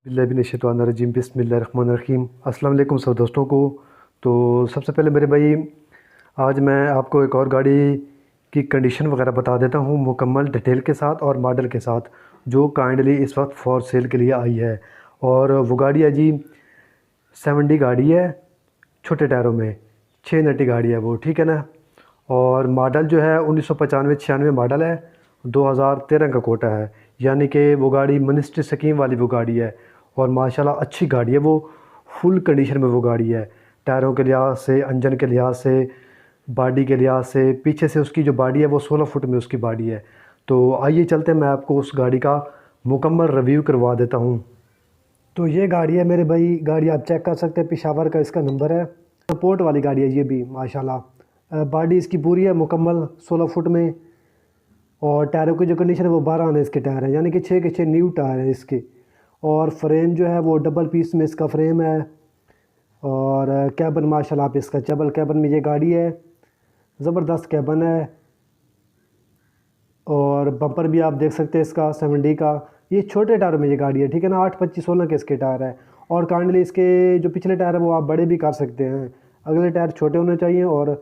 बिस्मिल्लाहिर्रहमानिर्रहीम बिस्मिल्लाहिर्रहमानिर्रहीम। अस्सलाम वालेकुम सब दोस्तों को। तो सबसे पहले मेरे भाई, आज मैं आपको एक और गाड़ी की कंडीशन वगैरह बता देता हूँ मुकम्मल डिटेल के साथ और मॉडल के साथ, जो काइंडली इस वक्त फॉर सेल के लिए आई है। और वो गाड़ी है जी 70 गाड़ी है, छोटे टायरों में, 6 नटी गाड़ी है वो, ठीक है ना। और मॉडल जो है 1995-96 मॉडल है, 2013 का कोटा है। यानी कि वो गाड़ी मिनिस्ट्री स्कीम वाली वो गाड़ी है। और माशाल्लाह अच्छी गाड़ी है वो, फुल कंडीशन में वो गाड़ी है। टायरों के लिहाज से, इंजन के लिहाज से, बॉडी के लिहाज से, पीछे से उसकी जो बॉडी है वो 16 फुट में उसकी बॉडी है। तो आइए चलते हैं, मैं आपको उस गाड़ी का मुकम्मल रिव्यू करवा देता हूँ। तो ये गाड़ी है मेरे भाई, गाड़ी आप चेक कर सकते हैं, पेशावर का इसका नंबर है। सपोर्ट वाली गाड़ी है ये भी माशाल्लाह। बॉडी इसकी पूरी है मुकम्मल 16 फुट में। और टायरों की जो कंडीशन है वो 12 आने इसके टायर हैं, यानी कि 6 के 6 न्यू टायर हैं इसके। और फ्रेम जो है वो डबल पीस में इसका फ्रेम है। और कैबन माशाल्लाह आप इसका डबल कैबन में ये गाड़ी है, ज़बरदस्त कैबन है। और बम्पर भी आप देख सकते हैं इसका 70 का। ये छोटे टायर में ये गाड़ी है, ठीक है ना। 8-25-16 के इसके टायर है। और काइंडली इसके जो पिछले टायर है वो आप बड़े भी कर सकते हैं, अगले टायर छोटे होने चाहिए। और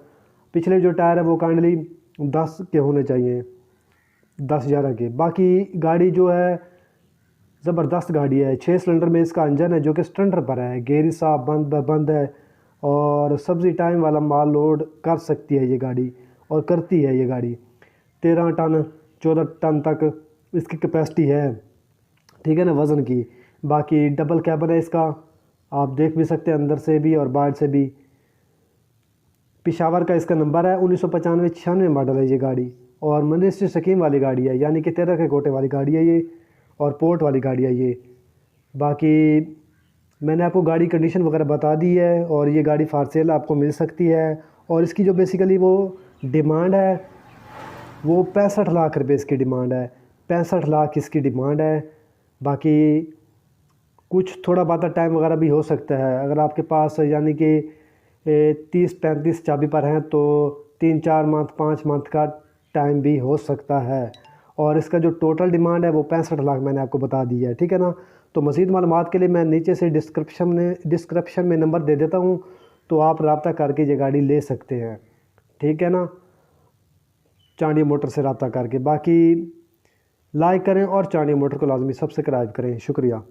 पिछले जो टायर है वो काइंडली 10 के होने चाहिए, 10-11 के। बाकी गाड़ी जो है ज़बरदस्त गाड़ी है। 6 सिलेंडर में इसका इंजन है जो कि स्टैंडर्ड पर है, गेयर साफ बंद है। और सब्ज़ी टाइम वाला माल लोड कर सकती है ये गाड़ी, और करती है ये गाड़ी। 13 टन 14 टन तक इसकी कैपेसिटी है, ठीक है ना, वज़न की। बाकी डबल कैबन है इसका, आप देख भी सकते हैं अंदर से भी और बाहर से भी। पेशावर का इसका नंबर है, 1995-96 मॉडल है ये गाड़ी। और मिनिस्ट्री स्कीम वाली गाड़ी है, यानी कि 13 के कोटे वाली गाड़ी है ये, और पोर्ट वाली गाड़ी है ये। बाकी मैंने आपको गाड़ी कंडीशन वगैरह बता दी है। और ये गाड़ी फॉर सेल आपको मिल सकती है। और इसकी जो बेसिकली वो डिमांड है वो 65 लाख रुपये इसकी डिमांड है, 65 लाख इसकी डिमांड है। बाकी कुछ थोड़ा बहुत टाइम वगैरह भी हो सकता है, अगर आपके पास यानी कि 30-35 चाबी पर हैं तो 3-4 मंथ 5 मंथ का टाइम भी हो सकता है। और इसका जो टोटल डिमांड है वो 65 लाख मैंने आपको बता दी है, ठीक है ना। तो मज़ीद मालूमात के लिए मैं नीचे से डिस्क्रिप्शन में नंबर दे देता हूँ, तो आप रब्ता करके ये गाड़ी ले सकते हैं, ठीक है ना, चांदी मोटर से रब्ता करके। बाकी लाइक करें और चांदी मोटर को लाजमी सब्सक्राइब करें। शुक्रिया।